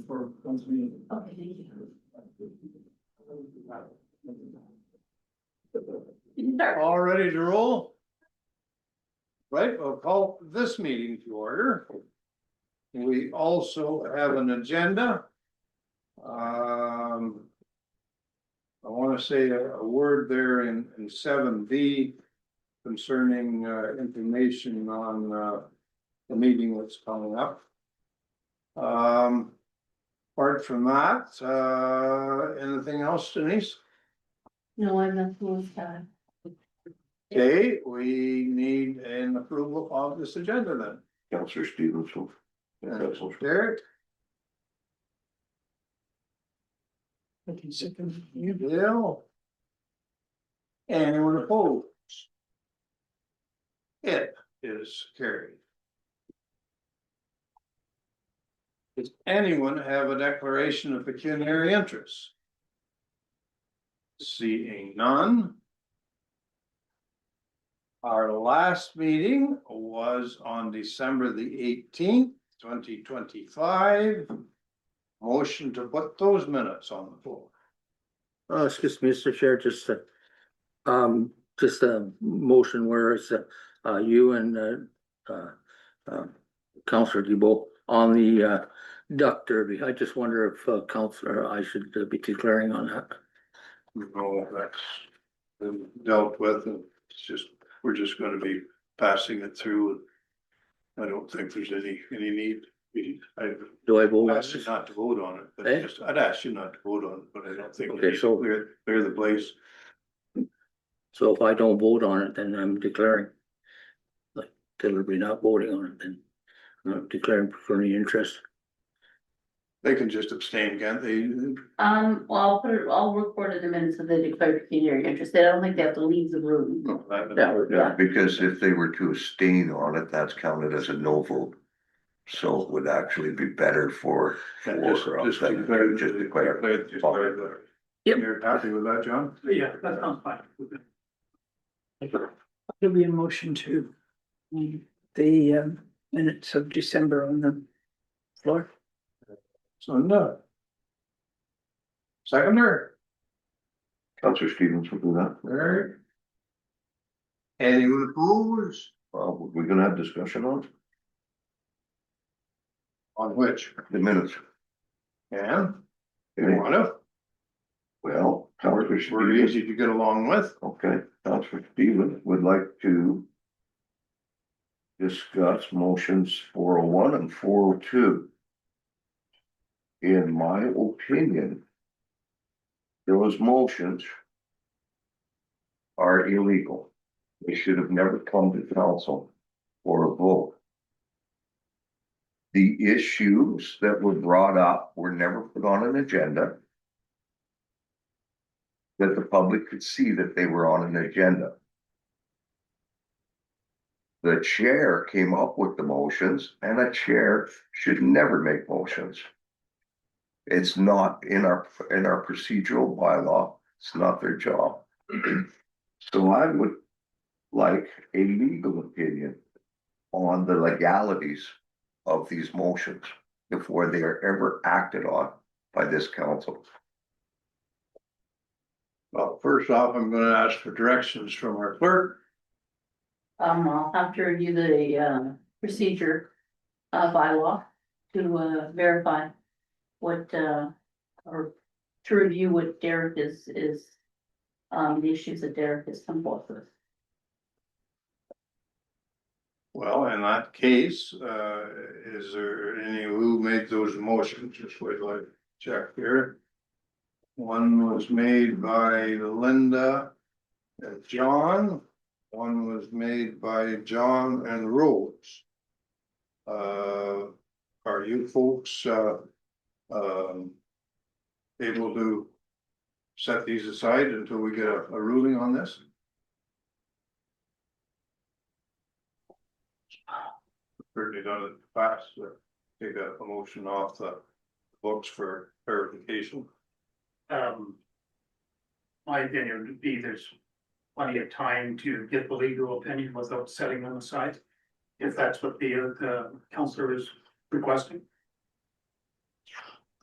For company. Okay, thank you. All ready to roll? Right, we'll call this meeting to order. We also have an agenda. I want to say a word there in 7B concerning information on the meeting that's coming up. Apart from that, anything else, Denise? No, I'm not doing that. Okay, we need an approval of this agenda then. Councillor Stevenson. Derek? You Bill? Anyone opposed? It is carried. Does anyone have a declaration of pecuniary interest? Seeing none. Our last meeting was on December the 18th, 2025. Motion to put those minutes on the floor. excuse me, Mr. Chair, just a motion where it's you and Councillor Debo on the duck derby. I just wonder if Councillor, I should be declaring on that. No, that's been dealt with, and it's just, we're just gonna be passing it through. I don't think there's any need. Do I vote on Ask you this? not to vote on it, but Eh? I'd ask you not to vote on it, but I don't think. we Okay, need to so- clear the place. So if I don't vote on it, then I'm declaring. Like, deliberately not voting on it, then I'm declaring for any interest. They can just abstain, can't they? Well, I'll record in the minutes of the declared pecuniary interest. I don't think they have to leave the room. No, that- Yeah. Yeah, because if they were to abstain on it, that's counted as a no vote. So it would actually be better for. Just them to declare. just declare. Declare that. Yep. You're happy with that, John? Yeah, that sounds fine. There'll be a motion to the minutes of December on the floor. So no. Seconder, Councillor Stevens will do that. Eric. Anyone opposed? We're gonna have discussion on On which? the minutes. Yeah, you Okay, wanna? well, Councillor We're Stevens, easy to get along with. okay, Councillor Stevens would like to discuss motions 401 and 402. In my opinion, those motions are illegal. They should have never come to council for a vote. The issues that were brought up were never put on an agenda that the public could see that they were on an agenda. The chair came up with the motions, and a chair should never make motions. It's not in our procedural bylaw. It's not their job. So I would like a legal opinion on the legalities of these motions before they are ever acted on by this council. Well, first off, I'm gonna ask for directions from our clerk. I'll have to review the procedure bylaw to verify what or to review what Derek is the issues that Derek has come forth with. Well, in that case, is there any who made those motions? Just wait, like, check here. One was made by Linda and John. One was made by John and Rose. are you folks, able to set these aside until we get a ruling on this? Certainly done it in the past, take a motion off the books for verification. My opinion would be there's plenty of time to get the legal opinion without setting them aside. If that's what the councillor is requesting.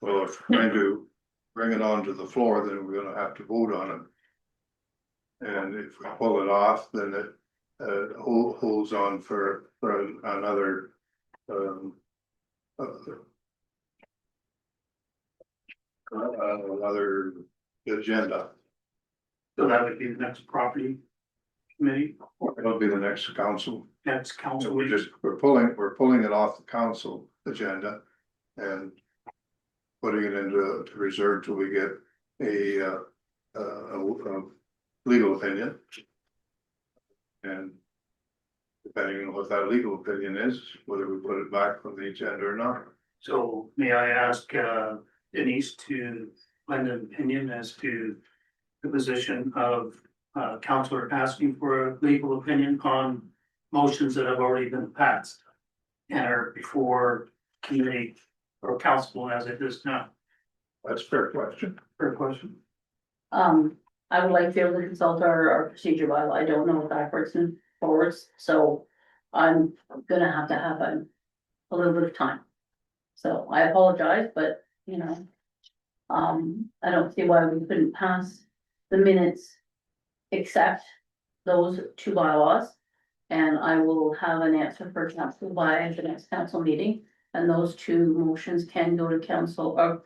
Well, if we're going to bring it onto the floor, then we're gonna have to vote on it. And if we pull it off, then it holds on for another another agenda. So that would be the next property committee, It'll be the next council. next council. We're pulling it off the council agenda and putting it into reserve till we get a legal opinion. And depending on what that legal opinion is, whether we put it back on the agenda or not. So may I ask Denise to lend an opinion as to the position of councillor asking for a legal opinion on motions that have already been passed and are before committee or council as it is now? That's a fair question. Fair question. I would like to be able to consult our procedure bylaw. I don't know backwards and forwards, so I'm gonna have to have a little bit of time. So I apologize, but you know, I don't see why we couldn't pass the minutes except those two bylaws. And I will have an answer for council by the next council meeting, and those two motions can go to council, or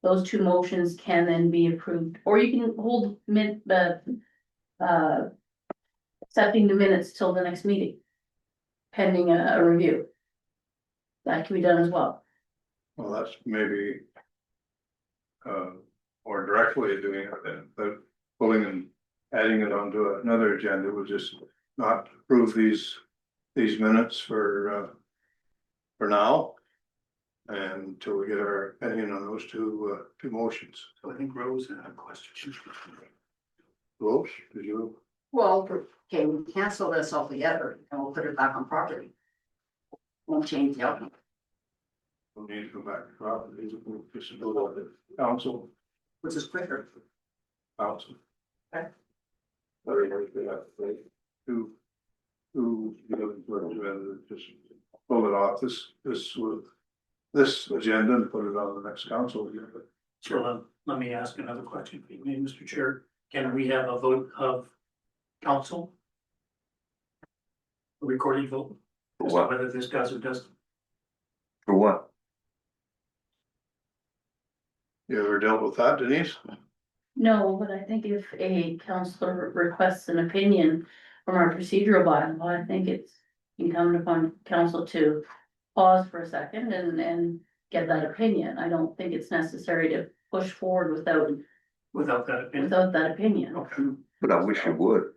those two motions can then be approved, or you can hold accepting the minutes till the next meeting, pending a review. That can be done as well. Well, that's maybe more direct way of doing it then, but pulling and adding it onto another agenda would just not approve these minutes for now. And until we get our opinion on those two motions. So I think Rose had a question. Rose, did you? Well, okay, we cancel this altogether and we'll put it back on property. Won't change the outcome. We'll need to go back to property, we'll just go to the council. Which is quicker. Council. Okay. Everybody could have to take two, just pull it off this agenda and put it on the next council agenda. So let me ask another question for you, Mr. Chair. Can we have a vote of council? A recorded vote? For As to what? whether this does or doesn't. For what? You ever dealt with that, Denise? No, but I think if a counselor requests an opinion from our procedural bylaw, I think it's incumbent upon council to pause for a second and get that opinion. I don't think it's necessary to push forward Without that opinion. without that opinion. Okay. But I wish you would.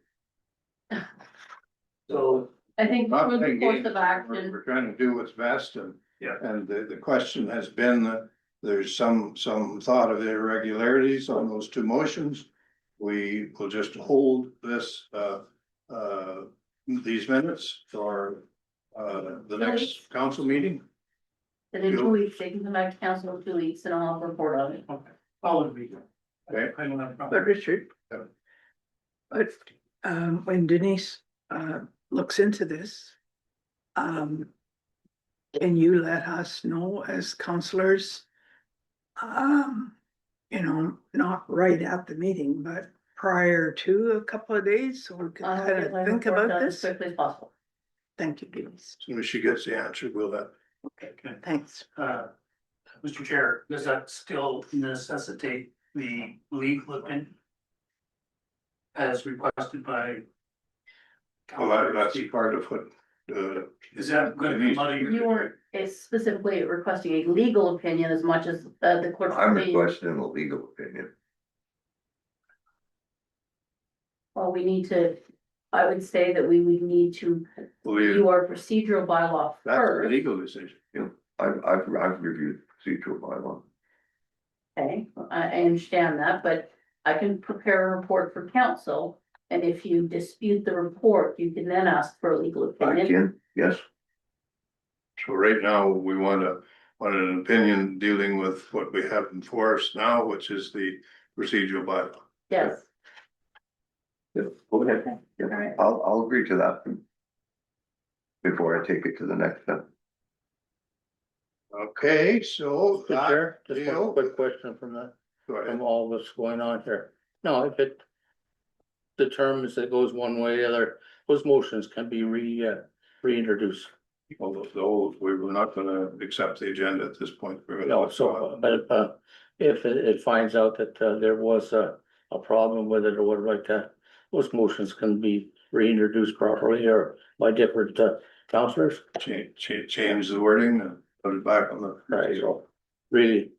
So, I think Not through the playing course games. of action, We're trying to do what's best and. Yeah. And the question has been that there's some thought of irregularities on those two motions. We will just hold this, these minutes for, the next council meeting. then in 2 weeks, they can come back to council in 2 weeks and I'll report on it. okay, I'll agree. Okay. I don't have a But problem. Richard. Yeah. But when Denise looks into this. Can you let us know as counselors? Not right at the meeting, but prior to a couple of days, so we can I'll kind get my of think report about done as this. quickly as possible. Thank you, Denise. As soon as she gets the answer, we'll let. Okay. Thanks. Mr. Chair, does that still necessitate the legal opinion? As requested by. Well, that's part of what, Is that going to come out of You your? weren't specifically requesting a legal opinion as much as the clerk's I'm opinion. requesting a legal opinion. Well, I would say that we would need to believe do our procedural bylaw that's a first. legal decision. I've reviewed procedural bylaw. Okay, I understand that, but I can prepare a report for council. And if you dispute the report, you can then ask for a legal I opinion. can, yes, So right now, we want an opinion dealing with what we have in force now, which is the procedural bylaw. Yes, yeah, go ahead. Okay, Yeah, all right. I'll agree to that. Before I take it to the next step. Okay, so. Mr. Chair, just deal. one quick question from that, Go ahead. from all that's going on here. No, if it determines it goes one way or the other, those motions can be reintroduced. Although we were not gonna accept the agenda at this point. We're gonna- No, so, but, if it finds out that, there was a problem with it or whatever like that, those motions can be reintroduced properly or by different, councillors. Change the wording and put it back on the. Right, so, really.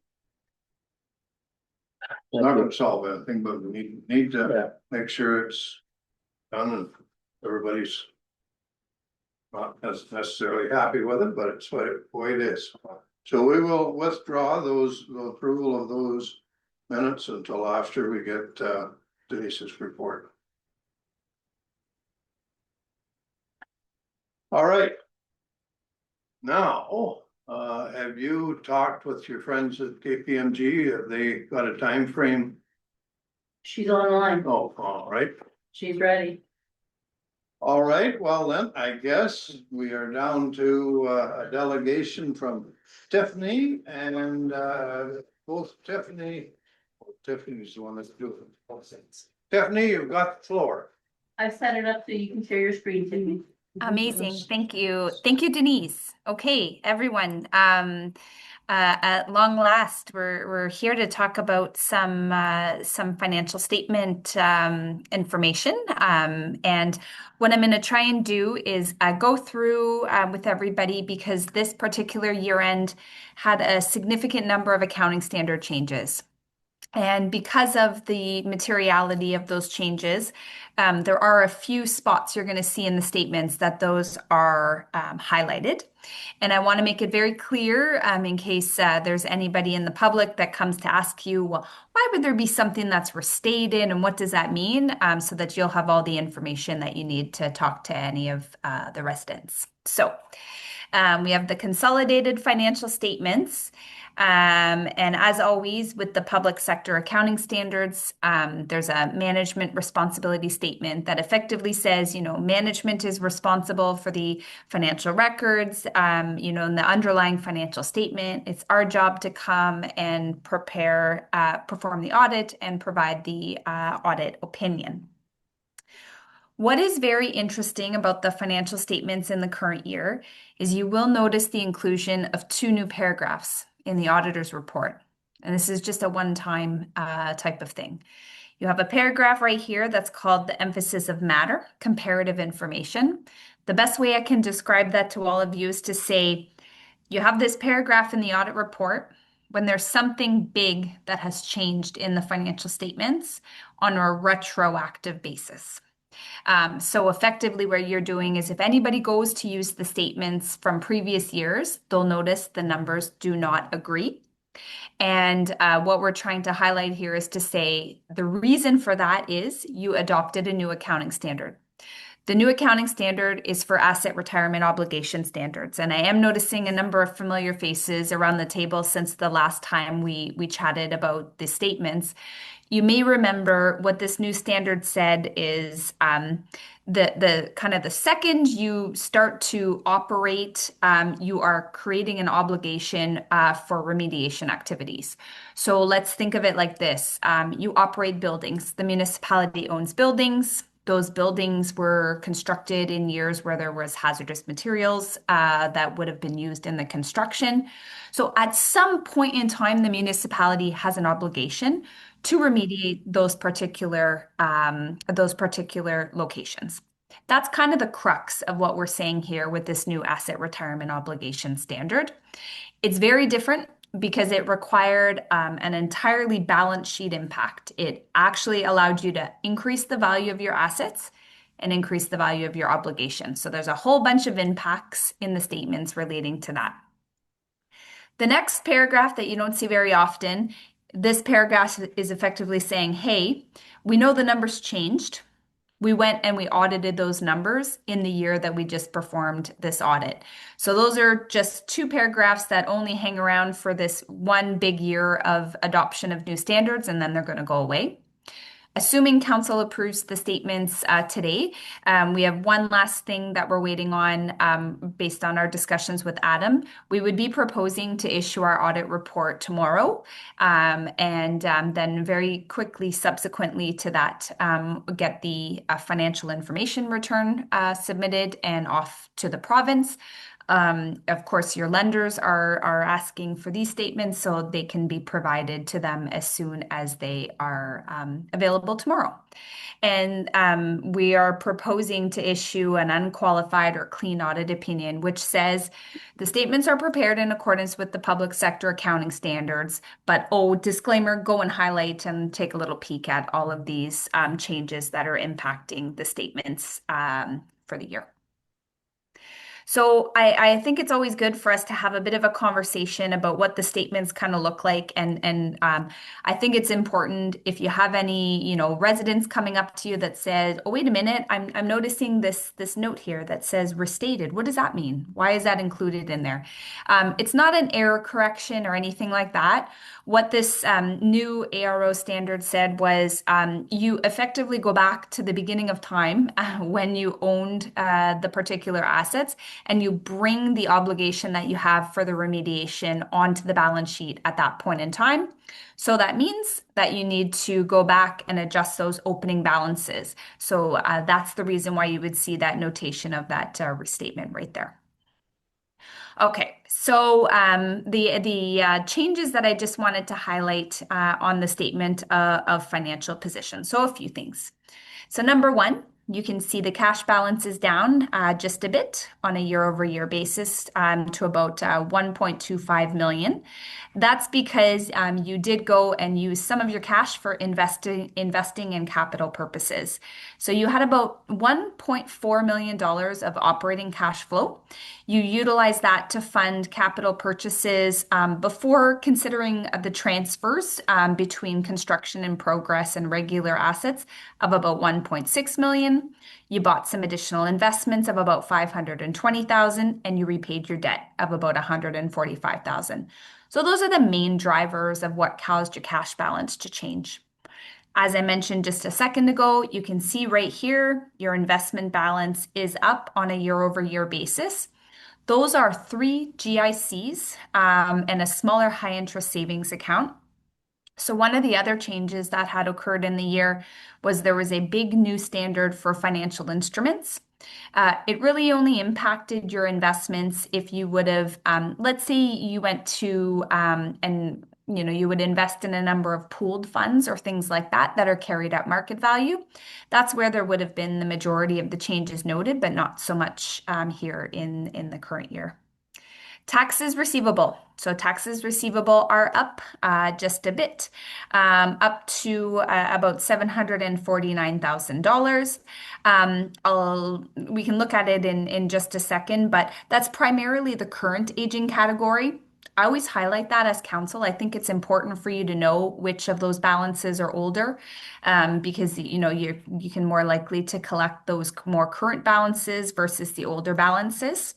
It's not gonna solve anything, but we need to Yeah, make sure it's done and everybody's. Not necessarily happy with it, but it's the way it is. So we will withdraw the approval of those minutes until after we get Denise's report. All right. Now, have you talked with your friends at KPMG? Have they got a time frame? She's online. Oh, all right. She's ready. All right, well then, I guess we are down to a delegation from Tiffany and both Tiffany's the one that's doing it. Tiffany, you've got the floor. I've set it up so you can share your screen, Tiffany. Amazing. Thank you. Thank you, Denise. Okay, everyone. At long last, we're here to talk about some financial statement information. And what I'm going to try and do is go through with everybody because this particular year end had a significant number of accounting standard changes. And because of the materiality of those changes, there are a few spots you're going to see in the statements that those are highlighted. And I want to make it very clear in case there's anybody in the public that comes to ask you, well, why would there be something that's restated and what does that mean? So that you'll have all the information that you need to talk to any of the residents. So we have the consolidated financial statements. And as always, with the public sector accounting standards, there's a management responsibility statement that effectively says, management is responsible for the financial records, and the underlying financial statement. It's our job to come and perform the audit and provide the audit opinion. What is very interesting about the financial statements in the current year is you will notice the inclusion of 2 new paragraphs in the auditor's report. And this is just a one-time type of thing. You have a paragraph right here that's called the emphasis of matter, comparative information. The best way I can describe that to all of you is to say, you have this paragraph in the audit report when there's something big that has changed in the financial statements on a retroactive basis. So effectively what you're doing is if anybody goes to use the statements from previous years, they'll notice the numbers do not agree. And what we're trying to highlight here is to say the reason for that is you adopted a new accounting standard. The new accounting standard is for asset retirement obligation standards. And I am noticing a number of familiar faces around the table since the last time we chatted about the statements. You may remember what this new standard said is the kind of the second you start to operate, you are creating an obligation for remediation activities. So let's think of it like this. You operate buildings. The municipality owns buildings. Those buildings were constructed in years where there was hazardous materials that would have been used in the construction. So at some point in time, the municipality has an obligation to remediate those particular locations. That's kind of the crux of what we're saying here with this new asset retirement obligation standard. It's very different because it required an entirely balance sheet impact. It actually allowed you to increase the value of your assets and increase the value of your obligations. So there's a whole bunch of impacts in the statements relating to that. The next paragraph that you don't see very often, this paragraph is effectively saying, hey, we know the numbers changed. We went and we audited those numbers in the year that we just performed this audit. So those are just two paragraphs that only hang around for this one big year of adoption of new standards, and then they're going to go away. Assuming council approves the statements today, we have one last thing that we're waiting on based on our discussions with Adam. We would be proposing to issue our audit report tomorrow, and then very quickly subsequently to that, get the financial information return submitted and off to the province. Of course, your lenders are asking for these statements, so they can be provided to them as soon as they are available tomorrow. And we are proposing to issue an unqualified or clean audit opinion, which says the statements are prepared in accordance with the public sector accounting standards. But disclaimer, go and highlight and take a little peek at all of these changes that are impacting the statements for the year. So I think it's always good for us to have a bit of a conversation about what the statements kind of look like. And I think it's important if you have any, residents coming up to you that said, oh, wait a minute, I'm noticing this note here that says restated. What does that mean? Why is that included in there? It's not an error correction or anything like that. What this new ARO standard said was you effectively go back to the beginning of time when you owned the particular assets, and you bring the obligation that you have for the remediation onto the balance sheet at that point in time. So that means that you need to go back and adjust those opening balances. So that's the reason why you would see that notation of that restatement right there. Okay, so the changes that I just wanted to highlight on the statement of financial position. So a few things. So number one, you can see the cash balance is down just a bit on a year-over-year basis to about 1.25 million. That's because you did go and use some of your cash for investing in capital purposes. So you had about $1.4 million of operating cash flow. You utilized that to fund capital purchases before considering the transfers between construction in progress and regular assets of about 1.6 million. You bought some additional investments of about 520,000, and you repaid your debt of about 145,000. So those are the main drivers of what caused your cash balance to change. As I mentioned just a second ago, you can see right here, your investment balance is up on a year-over-year basis. Those are 3 GICs and a smaller high-interest savings account. So one of the other changes that had occurred in the year was there was a big new standard for financial instruments. It really only impacted your investments if you would have, let's say you went to and you would invest in a number of pooled funds or things like that are carried at market value. That's where there would have been the majority of the changes noted, but not so much here in the current year. Taxes receivable. So taxes receivable are up just a bit, up to about $749,000. We can look at it in just a second, but that's primarily the current aging category. I always highlight that as council. I think it's important for you to know which of those balances are older, because you can more likely to collect those more current balances versus the older balances.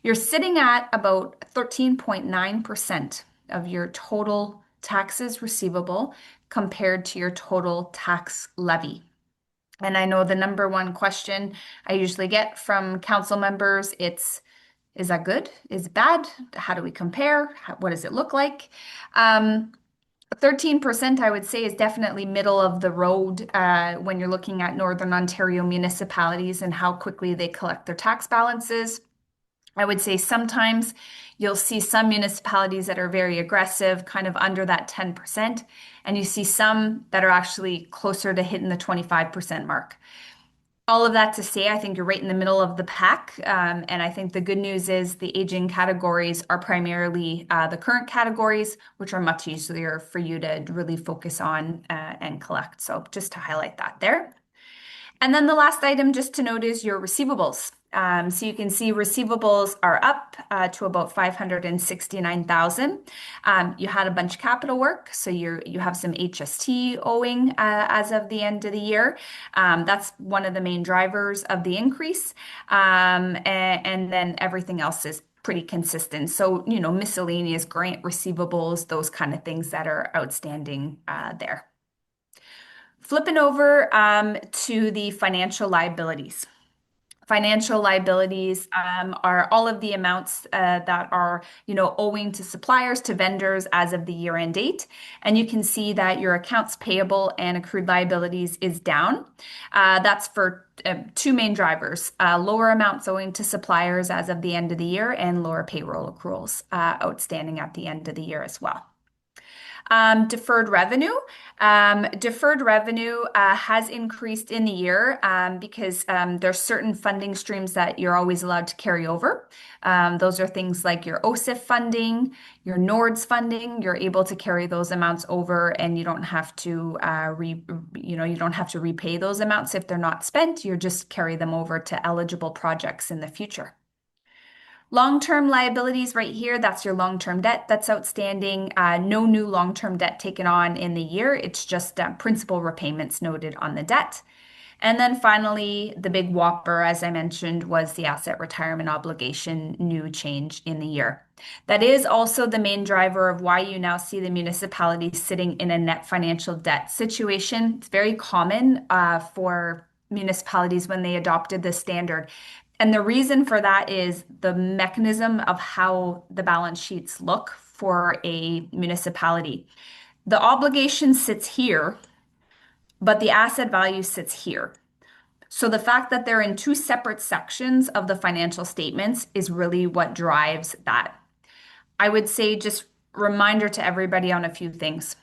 You're sitting at about 13.9% of your total taxes receivable compared to your total tax levy. And I know the number one question I usually get from council members, is that good? Is it bad? How do we compare? What does it look like? 13%, I would say, is definitely middle of the road when you're looking at Northern Ontario municipalities and how quickly they collect their tax balances. I would say sometimes you'll see some municipalities that are very aggressive, kind of under that 10%, and you see some that are actually closer to hitting the 25% mark. All of that to say, I think you're right in the middle of the pack. And I think the good news is the aging categories are primarily the current categories, which are much easier for you to really focus on and collect. So just to highlight that there. And then the last item just to note is your receivables. So you can see receivables are up to about 569,000. You had a bunch of capital work, so you have some HST owing as of the end of the year. That's one of the main drivers of the increase. And then everything else is pretty consistent. So, miscellaneous grant receivables, those kind of things that are outstanding there. Flipping over to the financial liabilities. Financial liabilities are all of the amounts that are, owing to suppliers, to vendors as of the year-end date. And you can see that your accounts payable and accrued liabilities is down. That's for two main drivers, lower amounts owing to suppliers as of the end of the year and lower payroll accruals outstanding at the end of the year as well. Deferred revenue. Deferred revenue has increased in the year because there's certain funding streams that you're always allowed to carry over. Those are things like your OSIF funding, your NORDS funding. You're able to carry those amounts over, and you don't have to repay those amounts if they're not spent. You just carry them over to eligible projects in the future. Long-term liabilities right here, that's your long-term debt that's outstanding. No new long-term debt taken on in the year. It's just principal repayments noted on the debt. And then finally, the big whopper, as I mentioned, was the asset retirement obligation new change in the year. That is also the main driver of why you now see the municipality sitting in a net financial debt situation. It's very common for municipalities when they adopted this standard. And the reason for that is the mechanism of how the balance sheets look for a municipality. The obligation sits here, but the asset value sits here. So the fact that they're in two separate sections of the financial statements is really what drives that. I would say just reminder to everybody on a few things.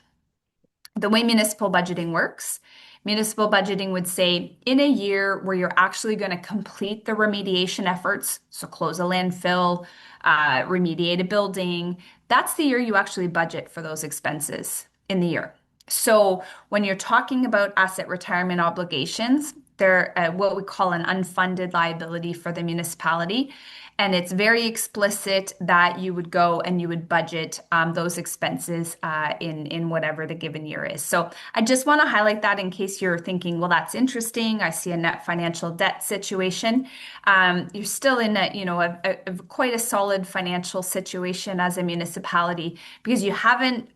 The way municipal budgeting works, municipal budgeting would say in a year where you're actually going to complete the remediation efforts, so close a landfill, remediate a building, that's the year you actually budget for those expenses in the year. So when you're talking about asset retirement obligations, they're what we call an unfunded liability for the municipality. And it's very explicit that you would go and you would budget those expenses in whatever the given year is. So I just want to highlight that in case you're thinking, well, that's interesting. I see a net financial debt situation. You're still in a quite a solid financial situation as a municipality because you haven't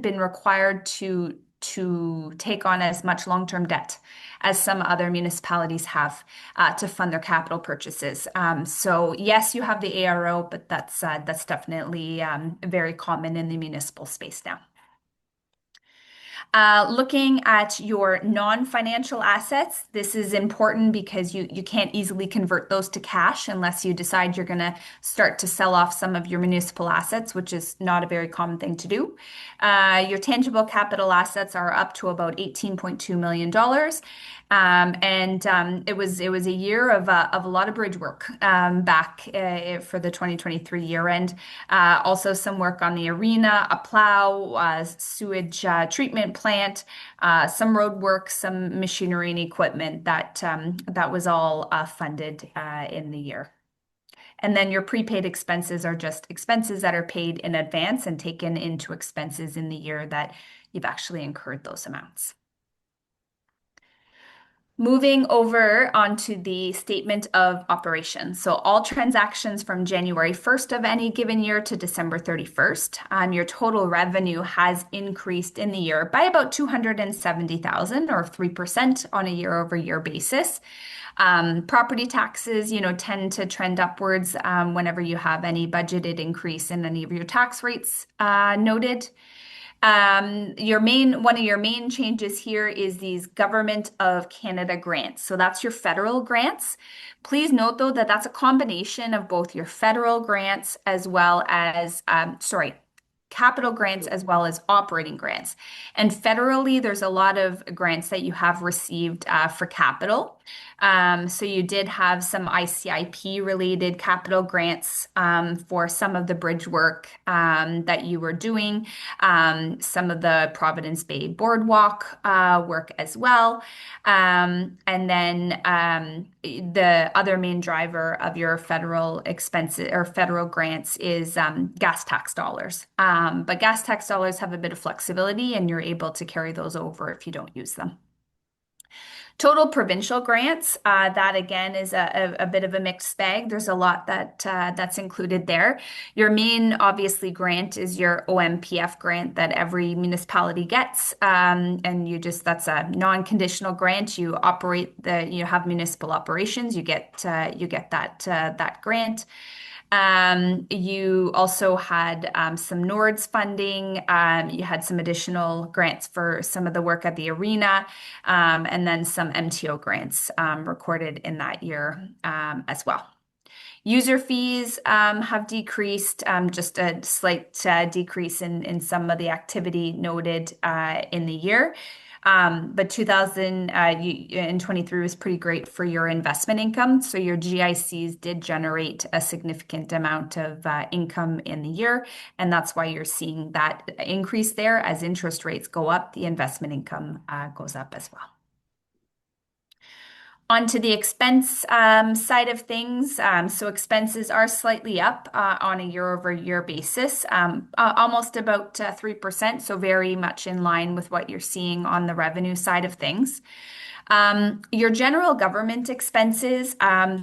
been required to take on as much long-term debt as some other municipalities have to fund their capital purchases. So yes, you have the ARO, but that's definitely very common in the municipal space now. Looking at your non-financial assets, this is important because you can't easily convert those to cash unless you decide you're going to start to sell off some of your municipal assets, which is not a very common thing to do. Your tangible capital assets are up to about $18.2 million. It was a year of a lot of bridge work back for the 2023 year end. Also some work on the arena, a plow, sewage treatment plant, some road work, some machinery and equipment that was all funded in the year. And then your prepaid expenses are just expenses that are paid in advance and taken into expenses in the year that you've actually incurred those amounts. Moving over onto the statement of operations. So all transactions from January 1st of any given year to December 31st, your total revenue has increased in the year by about 270,000 or 3% on a year-over-year basis. Property taxes, tend to trend upwards whenever you have any budgeted increase in any of your tax rates noted. One of your main changes here is these Government of Canada grants. So that's your federal grants. Please note though that that's a combination of both your federal grants as well as, capital grants as well as operating grants. And federally, there's a lot of grants that you have received for capital. So you did have some ICIP related capital grants for some of the bridge work that you were doing, some of the Providence Bay Boardwalk work as well. And then the other main driver of your federal expenses or federal grants is gas tax dollars. But gas tax dollars have a bit of flexibility and you're able to carry those over if you don't use them. Total provincial grants, that again is a bit of a mixed bag. There's a lot that's included there. Your main, obviously, grant is your OMPF grant that every municipality gets, and that's a non-conditional grant. You have municipal operations, you get that grant. You also had some NORDS funding. You had some additional grants for some of the work at the arena, and then some MTO grants recorded in that year as well. User fees have decreased, just a slight decrease in some of the activity noted in the year. But 2023 was pretty great for your investment income. So your GICs did generate a significant amount of income in the year. And that's why you're seeing that increase there. As interest rates go up, the investment income goes up as well. Onto the expense side of things. So expenses are slightly up on a year-over-year basis, almost about 3%. So very much in line with what you're seeing on the revenue side of things. Your general government expenses,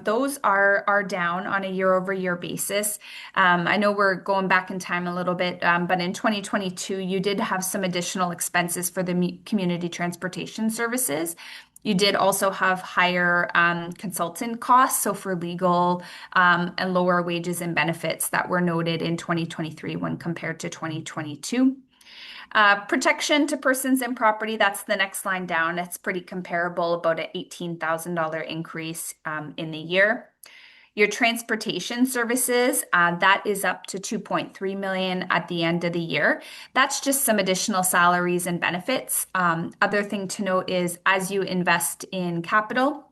those are down on a year-over-year basis. I know we're going back in time a little bit, but in 2022, you did have some additional expenses for the community transportation services. You did also have higher consultant costs, so for legal and lower wages and benefits that were noted in 2023 when compared to 2022. Protection to persons and property, that's the next line down. It's pretty comparable, about an $18,000 increase in the year. Your transportation services, that is up to 2.3 million at the end of the year. That's just some additional salaries and benefits. Other thing to note is as you invest in capital,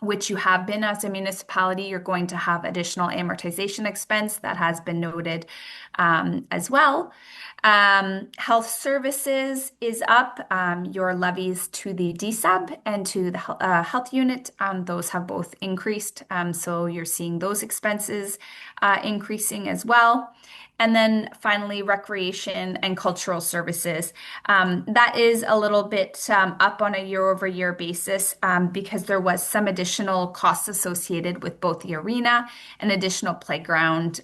which you have been as a municipality, you're going to have additional amortization expense that has been noted as well. Health services is up. Your levies to the DSAB and to the health unit, those have both increased. So you're seeing those expenses increasing as well. And then finally, recreation and cultural services. That is a little bit up on a year-over-year basis because there was some additional costs associated with both the arena and additional playground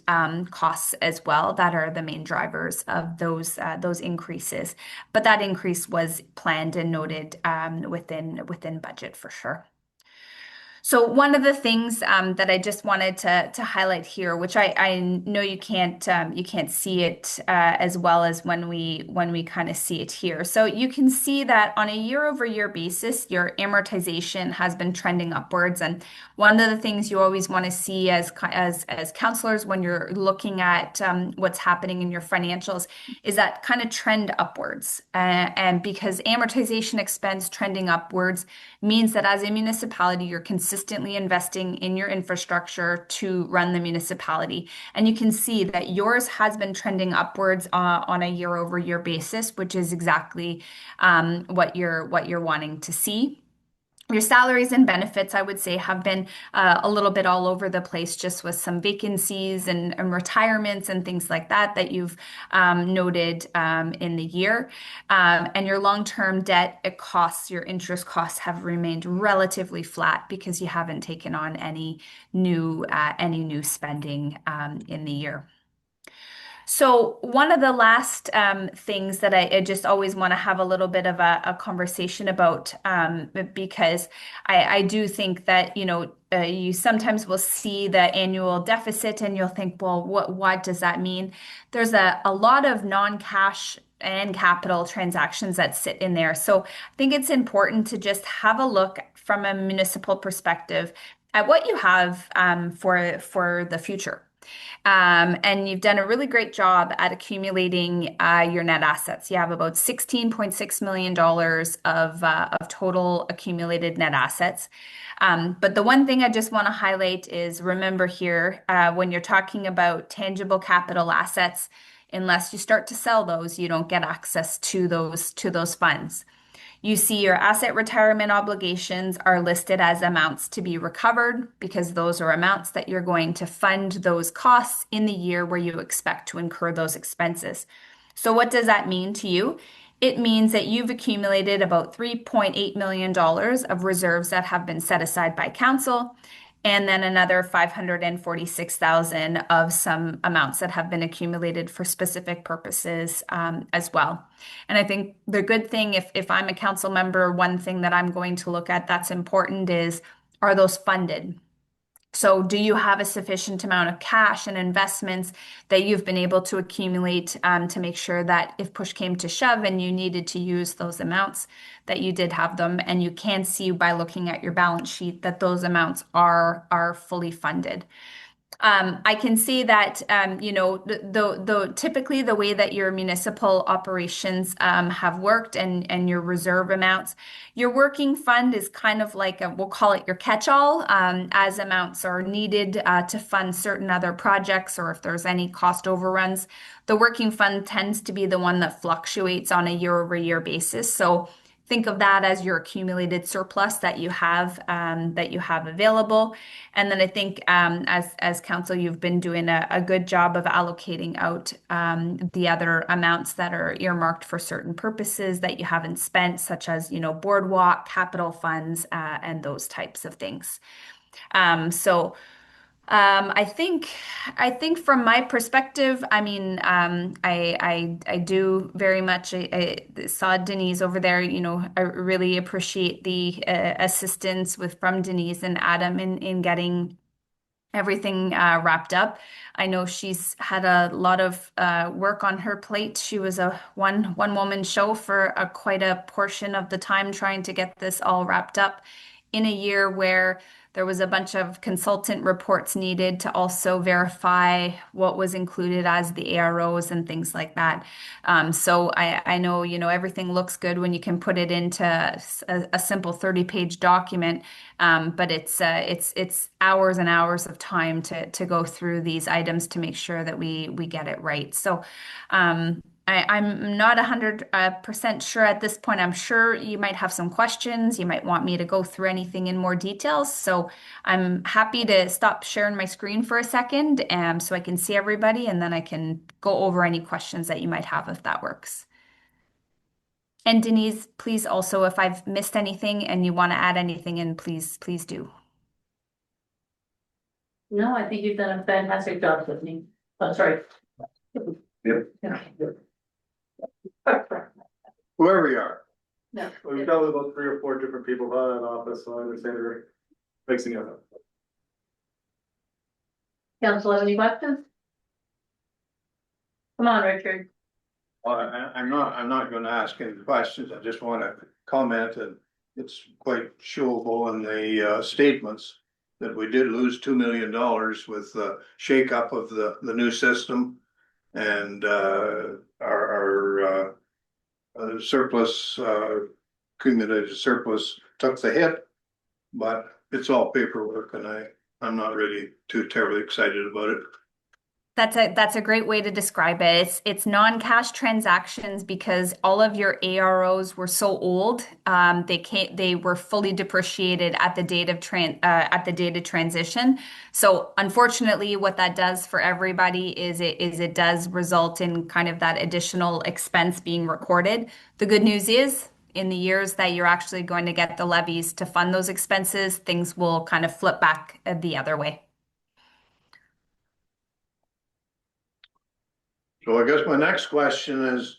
costs as well that are the main drivers of those increases. But that increase was planned and noted within budget for sure. So one of the things that I just wanted to highlight here, which I know you can't see it as well as when we kind of see it here. So you can see that on a year-over-year basis, your amortization has been trending upwards. And one of the things you always want to see as counselors when you're looking at what's happening in your financials is that kind of trend upwards. And because amortization expense trending upwards means that as a municipality, you're consistently investing in your infrastructure to run the municipality. And you can see that yours has been trending upwards on a year-over-year basis, which is exactly what you're wanting to see. Your salaries and benefits, I would say, have been a little bit all over the place, just with some vacancies and retirements and things like that you've noted in the year. And your long-term debt your interest costs have remained relatively flat because you haven't taken on any new spending in the year. So one of the last things that I just always want to have a little bit of a conversation about, because I do think that, you sometimes will see the annual deficit and you'll think, well, what does that mean? There's a lot of non-cash and capital transactions that sit in there. So I think it's important to just have a look from a municipal perspective at what you have for the future. And you've done a really great job at accumulating your net assets. You have about $16.6 million of total accumulated net assets. But the one thing I just want to highlight is remember here, when you're talking about tangible capital assets, unless you start to sell those, you don't get access to those funds. You see your asset retirement obligations are listed as amounts to be recovered because those are amounts that you're going to fund those costs in the year where you expect to incur those expenses. So what does that mean to you? It means that you've accumulated about $3.8 million of reserves that have been set aside by council, and then another 546,000 of some amounts that have been accumulated for specific purposes as well. And I think the good thing, if I'm a council member, one thing that I'm going to look at that's important is, are those funded? So do you have a sufficient amount of cash and investments that you've been able to accumulate to make sure that if push came to shove and you needed to use those amounts, that you did have them, and you can see by looking at your balance sheet that those amounts are fully funded. I can see that, typically the way that your municipal operations have worked and your reserve amounts, your working fund is kind of like we'll call it your catch-all, as amounts are needed to fund certain other projects or if there's any cost overruns. The working fund tends to be the one that fluctuates on a year-over-year basis. So think of that as your accumulated surplus that you have available. And then I think as council, you've been doing a good job of allocating out the other amounts that are earmarked for certain purposes that you haven't spent, such as boardwalk, capital funds, and those types of things. So I think from my perspective, I mean, I do very much. I saw Denise over there. I really appreciate the assistance from Denise and Adam in getting everything wrapped up. I know she's had a lot of work on her plate. She was a one woman show for quite a portion of the time trying to get this all wrapped up in a year where there was a bunch of consultant reports needed to also verify what was included as the AROs and things like that. So I know, everything looks good when you can put it into a simple 30-page document, but it's hours and hours of time to go through these items to make sure that we get it right. So I'm not 100% sure at this point. I'm sure you might have some questions. You might want me to go through anything in more details. So I'm happy to stop sharing my screen for a second, so I can see everybody, and then I can go over any questions that you might have if that works. And Denise, please also, if I've missed anything and you want to add anything in, please do. No, I think you've done a fantastic job with me. Oh, sorry. Yep. Whoever you are. No. We've dealt with about 3 or 4 different people about that office, so I understand they're fixing it up. Council, have any questions? Come on, Richard. Well, I'm not gonna ask any questions. I just wanna comment that it's quite showable in the statements that we did lose $2 million with the shakeup of the new system. And our surplus, cumulative surplus took the hit, but it's all paperwork and I'm not really too terribly excited about it. That's a great way to describe it. It's non-cash transactions because all of your AROs were so old. They were fully depreciated at the date of transition. So unfortunately, what that does for everybody is it does result in kind of that additional expense being recorded. The good news is, in the years that you're actually going to get the levies to fund those expenses, things will kind of flip back the other way. So I guess my next question is,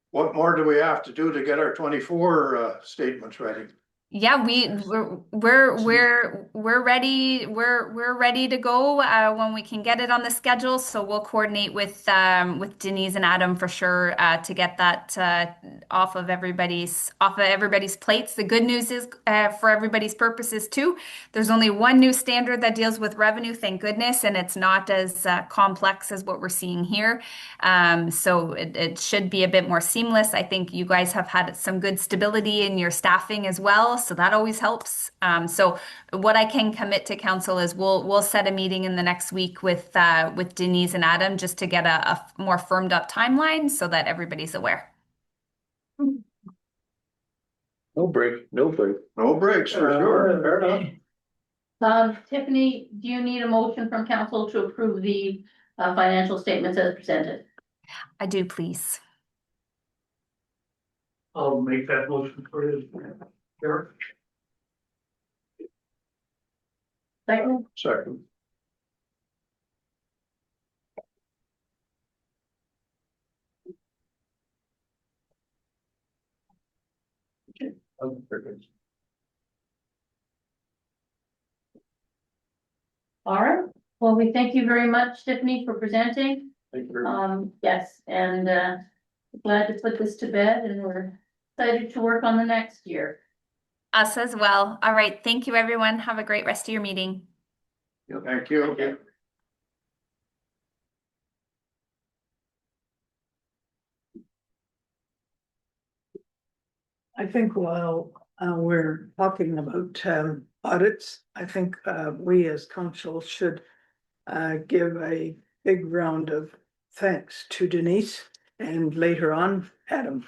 what more do we have to do to get our 24 statements ready? Yeah, we're ready. We're ready to go when we can get it on the schedule. So we'll coordinate with Denise and Adam for sure to get that off of everybody's plates. The good news is for everybody's purposes too. There's only one new standard that deals with revenue, thank goodness, and it's not as complex as what we're seeing here. So it should be a bit more seamless. I think you guys have had some good stability in your staffing as well, so that always helps. So what I can commit to council is we'll set a meeting in the next week with Denise and Adam just to get a more firmed up timeline so that everybody's aware. No break, no break. No breaks for sure. Fair enough. Tiffany, do you need a motion from council to approve the financial statements as presented? I do, please. I'll make that motion for you. Derek. Second, Second. all right. Well, we thank you very much, Tiffany, for presenting. Thank you very much. Yes, and glad to put this to bed, and we're excited to work on the next year. Us as well. All right. Thank you, everyone. Have a great rest of your meeting. Thank you. I think while we're talking about audits, I think we as council should give a big round of thanks to Denise and later on Adam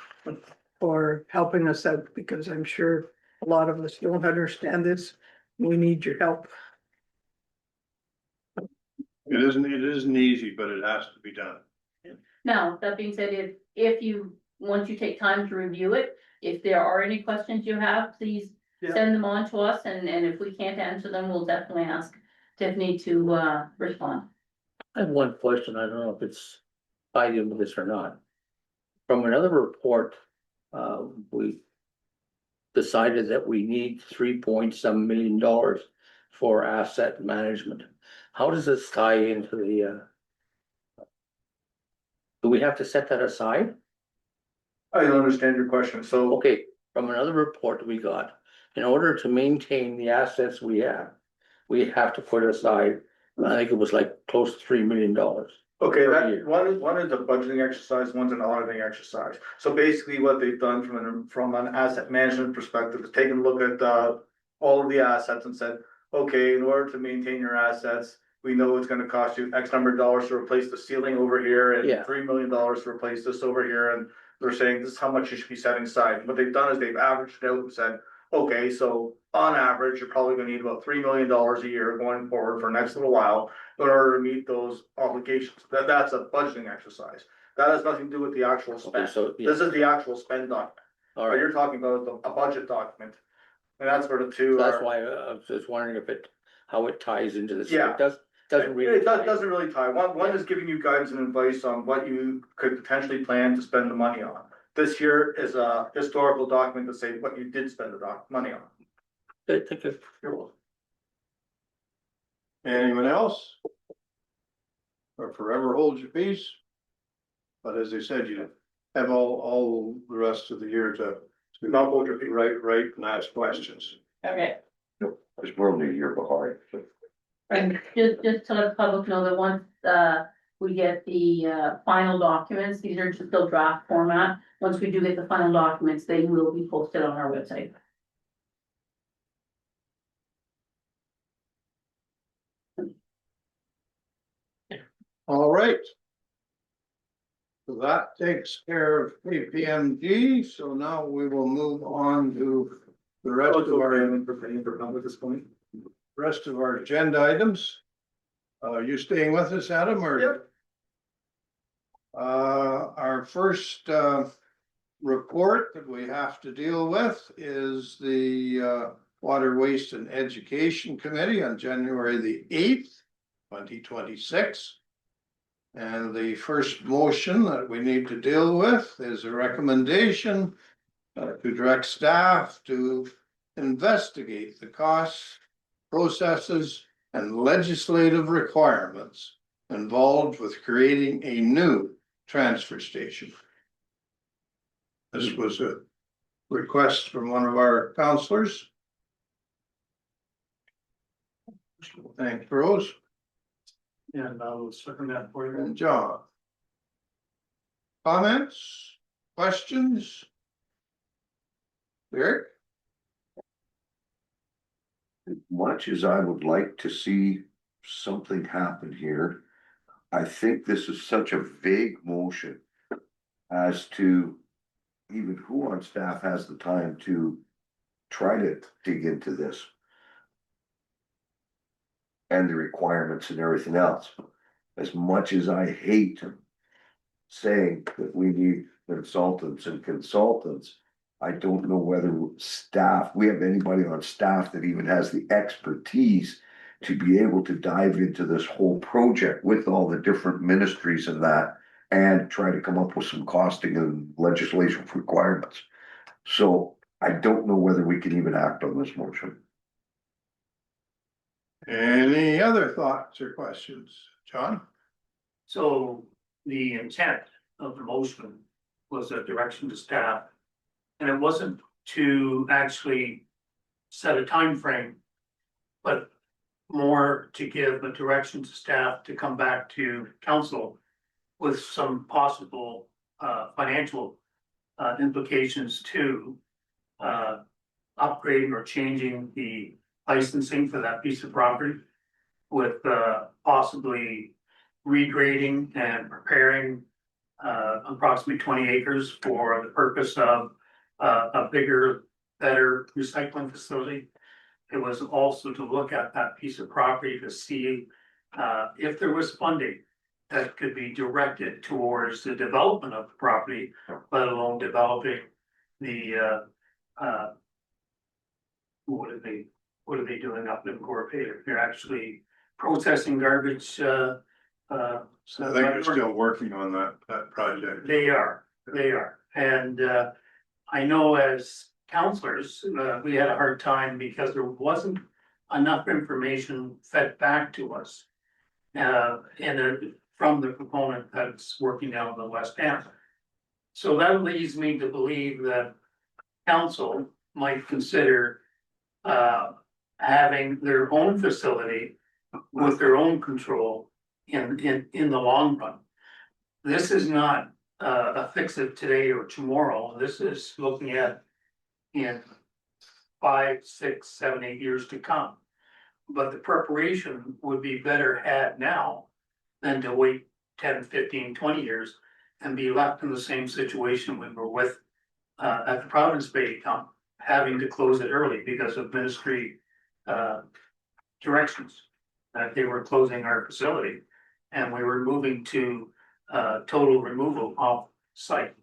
for helping us out, because I'm sure a lot of us don't understand this. We need your help. It isn't easy, but it has to be done. Now, that being said, once you take time to review it, if there are any questions you have, please send them on to us, and if we can't answer them, we'll definitely ask Tiffany to respond. I have one question. I don't know if it's tied into this or not. From another report, we decided that we need $3.some million for asset management. How does this tie into the? Do we have to set that aside? I don't understand your question, so. Okay, from another report we got, in order to maintain the assets we have to put aside, I think it was like close to $3 million. Okay, per that year. one is a budgeting exercise, one's an auditing exercise. So basically what they've done from an asset management perspective is taken a look at all of the assets and said, okay, in order to maintain your assets, we know it's gonna cost you X number of dollars to replace the ceiling over here Yeah. and $3 million to replace this over here, and they're saying this is how much you should be setting aside. What they've done is they've averaged it out and said, okay, so on average, you're probably gonna need about $3 million a year going forward for the next little while in order to meet those obligations. That's a budgeting exercise. That has nothing to do with the actual Okay, spend. so, yeah, This is the actual spend document. all What right, you're talking about is a budget document. And that's where the two that's are. why I was just wondering how it ties into this. Yeah. It doesn't really. Doesn't really tie. One is giving you guidance and advice on what you could potentially plan to spend the money on. This here is a historical document to say what you did spend the money on. Good, thank you. You're welcome. Anyone else? Or forever hold your peace? But as I said, you have all the rest of the year to Not hold your peace. write and ask questions. Okay. Because we're only a year behind. And just to let the public know that once we get the final documents, these are still draft format. Once we do get the final documents, they will be posted on our website. All right. So that takes care of KPMG, so now we will move on to the rest of our At this point. rest of our agenda items. You staying with us, Adam, or? Yep. Our first, report that we have to deal with is the, Water Waste and Education Committee on January the 8th, 2026. And the first motion that we need to deal with is a recommendation to direct staff to investigate the costs, processes, and legislative requirements involved with creating a new transfer station. This was a request from one of our counselors. Thanks, Rose And I will second that for you. and John. Comments, questions? Eric? Much as I would like to see something happen here, I think this is such a vague motion as to even who on staff has the time to try to dig into this and the requirements and everything else. As much as I hate saying that we need consultants and consultants, I don't know whether we have anybody on staff that even has the expertise to be able to dive into this whole project with all the different ministries and that, and try to come up with some costing and legislation requirements. So I don't know whether we can even act on this motion. Any other thoughts or questions? John? So the intent of the motion was a direction to staff. And it wasn't to actually set a time frame, but more to give a direction to staff to come back to council with some possible financial implications to upgrading or changing the licensing for that piece of property, with possibly regrading and preparing approximately 20 acres for the purpose of a bigger, better recycling facility. It was also to look at that piece of property to see if there was funding that could be directed towards the development of the property, let alone developing the what are they doing up in Gorpay? They're actually processing garbage. So I think they're still working on that project. They are, and I know as counselors, we had a hard time because there wasn't enough information fed back to us. From the proponent that's working down in the West End. So that leads me to believe that council might consider having their own facility with their own control in the long run. This is not a fix it today or tomorrow. This is looking at in 5, 6, 7, 8 years to come. But the preparation would be better had now than to wait 10, 15, 20 years and be left in the same situation we were with at the Providence Bay Camp, having to close it early because of ministry directions that they were closing our facility, and we were moving to total removal off site,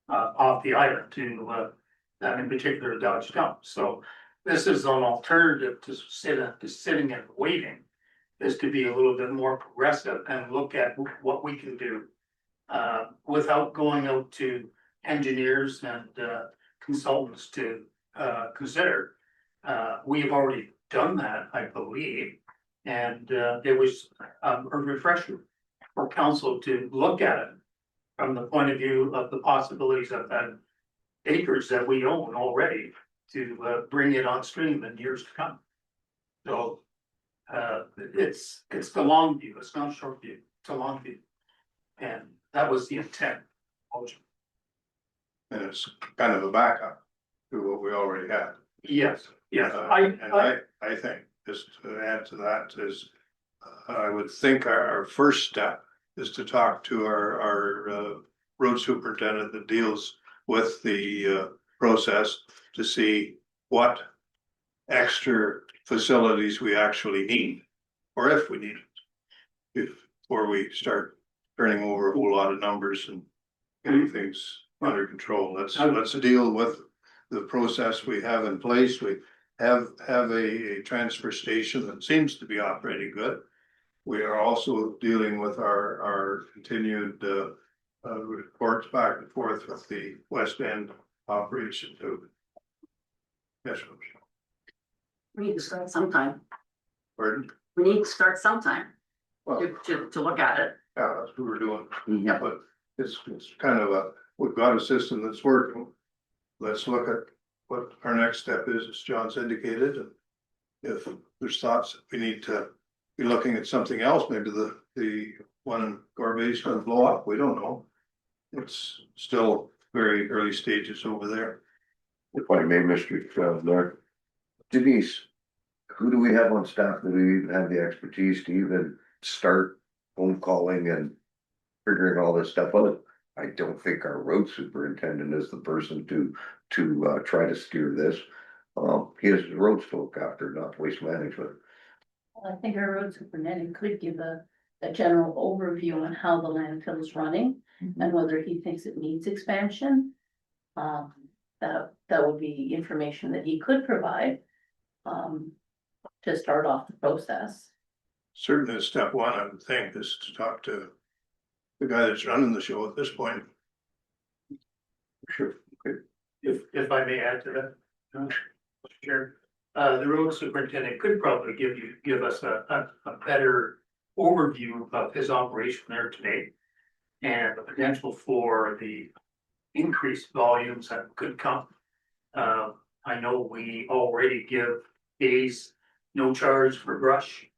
off the island to that in particular Dodge dump. So this is an alternative to sitting and waiting, is to be a little bit more progressive and look at what we can do without going out to engineers and consultants to consider. We've already done that, I believe, and it was a refresher for council to look at it from the point of view of the possibilities of that acres that we own already to bring it on stream in years to come. So it's the long view, it's not a short view, it's a long view. And that was the intent. And it's kind of a backup to what we already had. Yes, yes. I think, just to add to that is, I would think our first step is to talk to our road superintendent that deals with the process to see what extra facilities we actually need, or if we need it, before we start turning over a whole lot of numbers and getting things under control. Let's deal with the process we have in place. We have a transfer station that seems to be operating good. We are also dealing with our continued reports back and forth with the West End operation too. Yes, We need to start sometime. Pardon? We need to start sometime Well, to look at it. yeah, that's what we're doing. Mhm. But it's kind of we've got a system that's working. Let's look at what our next step is, as John's indicated. And if there's thoughts that we need to be looking at something else, maybe the one in Gorbey's gonna blow up, we don't know. It's still very early stages over there. If I may, Mr. North. Denise, who do we have on staff that we even have the expertise to even start phone calling and figuring all this stuff out? I don't think our road superintendent is the person to try to steer this. He has the roads to look after, not waste management. I think our road superintendent could give a general overview on how the landfill is running and whether he thinks it needs expansion. That would be information that he could provide, to start off the process. Certainly step one, I would think, is to talk to the guy that's running the show at this point. Sure. If I may add to that, Mr. Chair, the road superintendent could probably give us a better overview of his operation there today. And the potential for the increased volumes that could come. I know we already give days no charge for brush,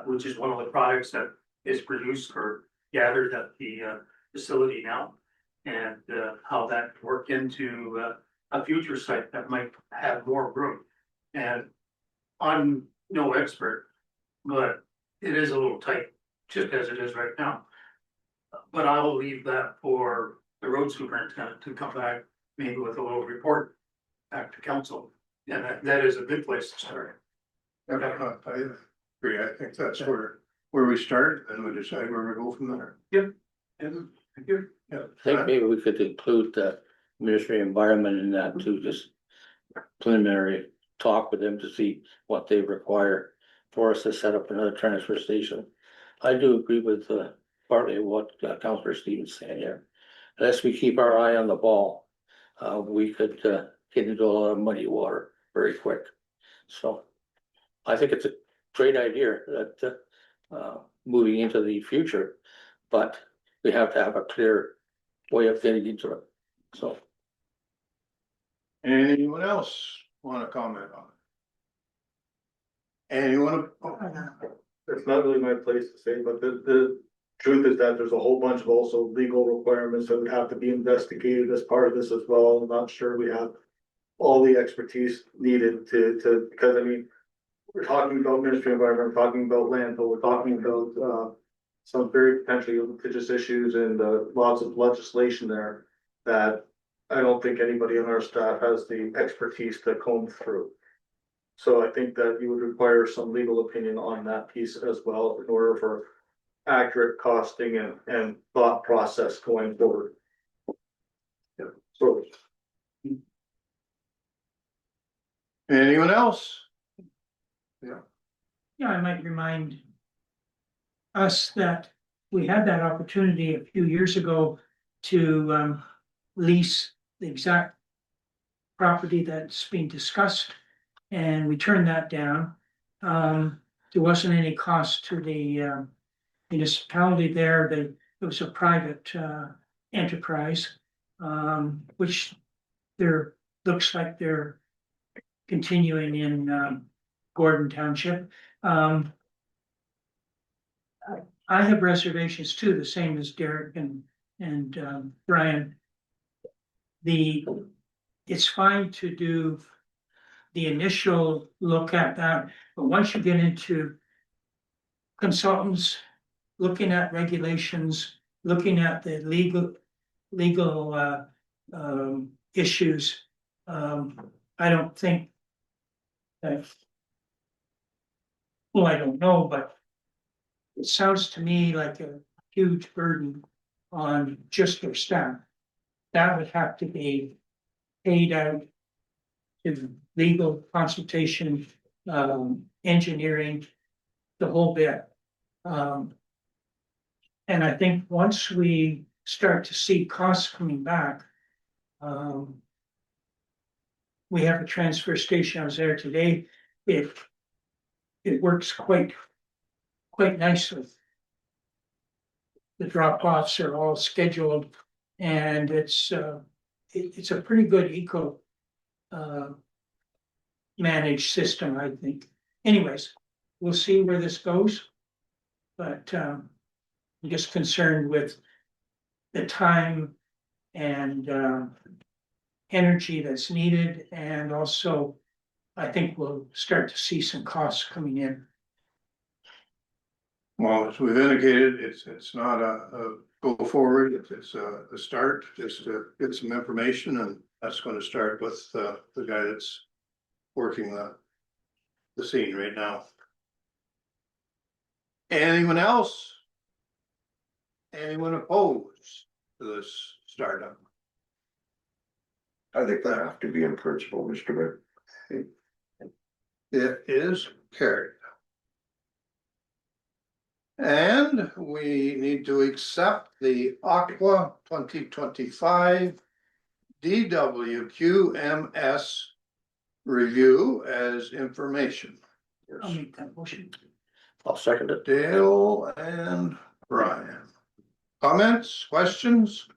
which is one of the products that is produced or gathered at the facility now. And how that worked into a future site that might have more room. And I'm no expert, but it is a little tight, just as it is right now. But I will leave that for the road superintendent to come back, maybe with a little report back to council. And that is a good place to start. I agree, I think that's where we start, and we decide where we go from there. And thank you. Yeah. I think maybe we could include the Ministry of Environment in that too, just preliminary talk with them to see what they require for us to set up another transfer station. I do agree with partly what Councillor Stevens saying here. Unless we keep our eye on the ball, we could get into a lot of muddy water very quick. So I think it's a great idea that moving into the future, but we have to have a clear way of getting into it. So Anyone else wanna comment on it? Anyone? It's not really my place to say, but the truth is that there's a whole bunch of also legal requirements that would have to be investigated as part of this as well. I'm not sure we have all the expertise needed to, because I mean, we're talking about Ministry of Environment, we're talking about landfill, we're talking about some very potentially litigious issues and lots of legislation there that I don't think anybody on our staff has the expertise to comb through. So I think that you would require some legal opinion on that piece as well in order for accurate costing and thought process going forward. Yeah, so. Anyone else? Yeah, I might remind us that we had that opportunity a few years ago to lease the exact property that's being discussed, and we turned that down. There wasn't any cost to the municipality there. It was a private enterprise, which there looks like they're continuing in Gordon Township. I have reservations too, the same as Derek and Brian. It's fine to do the initial look at that, but once you get into consultants, looking at regulations, looking at the legal issues, I don't think that. Well, I don't know, but it sounds to me like a huge burden on just their staff. That would have to be paid out to legal consultation, engineering, the whole bit. And I think once we start to see costs coming back, we have a transfer station. I was there today. it works quite nicely. The drop-offs are all scheduled, and it's a pretty good managed system, I think. Anyways, we'll see where this goes. But I'm just concerned with the time and energy that's needed, and also I think we'll start to see some costs coming in. Well, as we've indicated, it's not a go forward, it's a start, just to get some information, and that's gonna start with the guy that's working the scene right now. Anyone else? Anyone opposed to this startup? I think that have to be in principle, Mr. Mayor. It is carried. And we need to accept the Aqua 2025 DWQMS review as information. I'll make that motion. I'll second it. Dale and Brian. Comments, questions?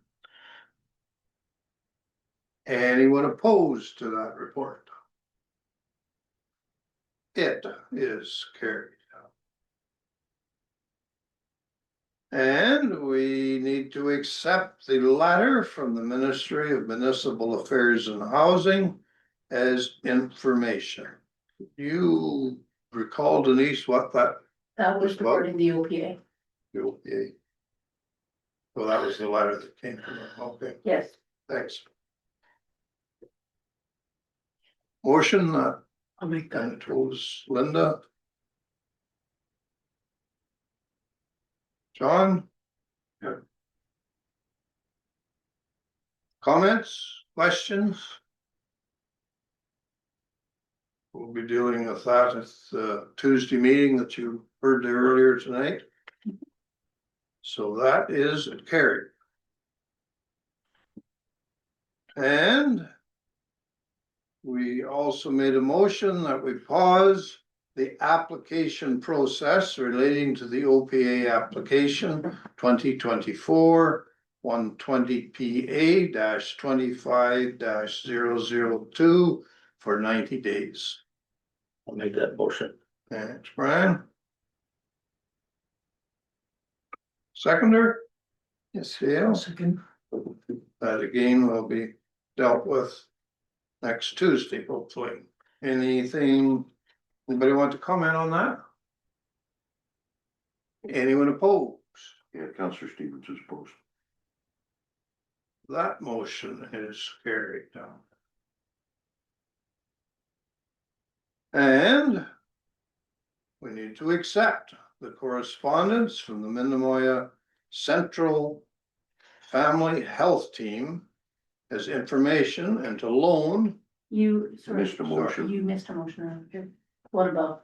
Anyone opposed to that report? It is carried. And we need to accept the letter from the Ministry of Municipal Affairs and Housing as information. You recall, Denise, what that That was regarding the OPA. OPA? Well, that was the letter that came from them. Okay, Yes. thanks. Motion, I'll make that. and it was Linda. John? Yeah. Comments, questions? We'll be dealing with that at the Tuesday meeting that you heard there earlier tonight. So that is carried. And we also made a motion that we pause the application process relating to the OPA application 2024-120 PA-25-002 for 90 days. I'll make that motion. Thanks, Brian. Seconder? Yes, Dale. Second. That again will be dealt with next Tuesday, hopefully. Anything, anybody want to comment on that? Anyone opposed? Yeah, Councillor Stevens is opposed. That motion is carried down. And we need to accept the correspondence from the Minnemoya Central Family Health Team as information and to loan. You, sorry, Missed a motion. you missed a motion. Okay. What about?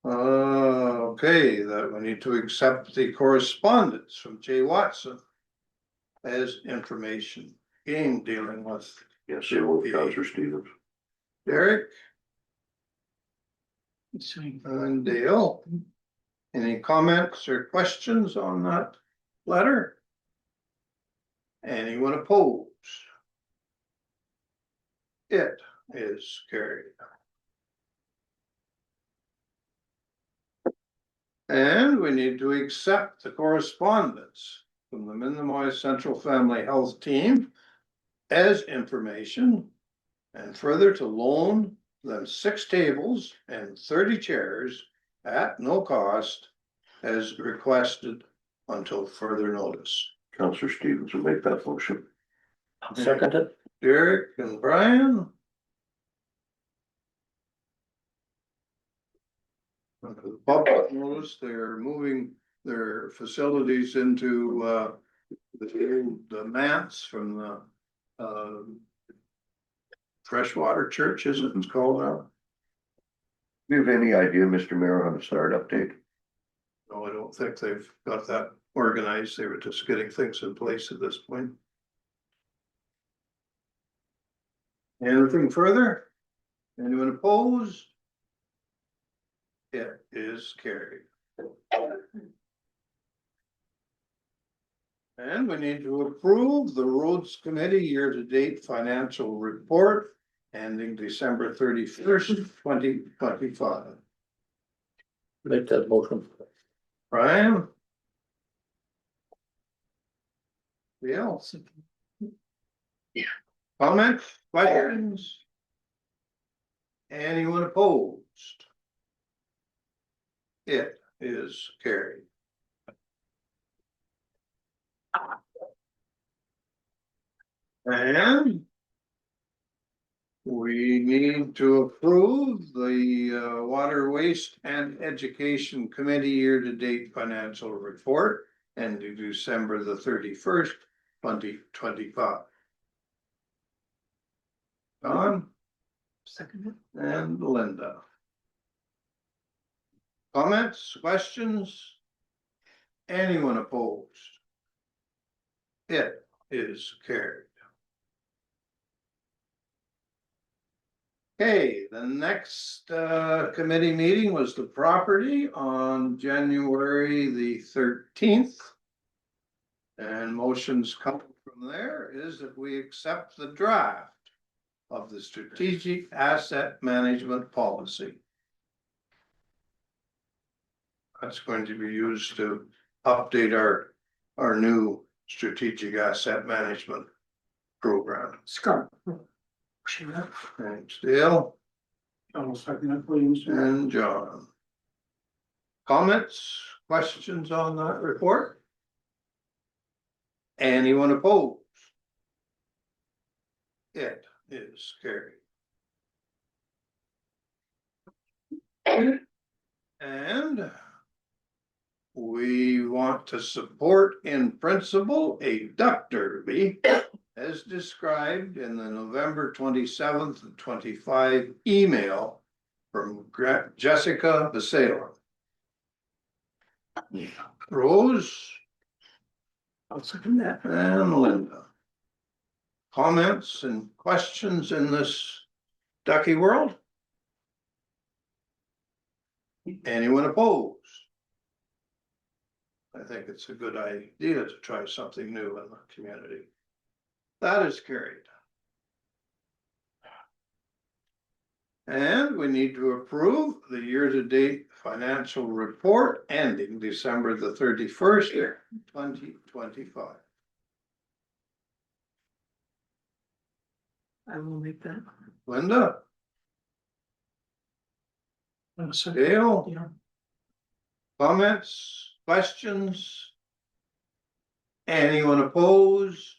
Okay, that we need to accept the correspondence from Jay Watson as information, again dealing with Yes, so with Councillor Stevens. Derek Sorry. and Dale. Any comments or questions on that letter? Anyone opposed? It is carried. And we need to accept the correspondence from the Minnemoya Central Family Health Team as information and further to loan them 6 tables and 30 chairs at no cost as requested until further notice. Councillor Stevens will make that motion. I'll second it. Derek and Brian. The public notice they're moving their facilities into the manse from the freshwater church, isn't it called now? Do you have any idea, Mr. Mayor, on the startup date? No, I don't think they've got that organized. They were just getting things in place at this point. Anything further? Anyone opposed? It is carried. And we need to approve the roads committee year-to-date financial report ending December 31st, 2025. Make that motion. Brian? Bill? Comments, questions? Anyone opposed? It is carried. And we need to approve the Water Waste and Education Committee year-to-date financial report ending December the 31st, 2025. Don Second. and Linda. Comments, questions? Anyone opposed? It is carried. Okay, the next committee meeting was the property on January the 13th. And motions coming from there is that we accept the draft of the strategic asset management policy. That's going to be used to update our new strategic asset management program. Scott. Thanks, Dale I'll second that, please. and John. Comments, questions on that report? Anyone opposed? It is carried. And we want to support in principle a duck derby as described in the November 27th and 25 email from Jessica Basalo. Rose I'll second that. and Linda. Comments and questions in this ducky world? Anyone opposed? I think it's a good idea to try something new in the community. That is carried. And we need to approve the year-to-date financial report ending December the 31st, 2025. I will make that. Linda, So, Dale, yeah, comments, questions? Anyone opposed?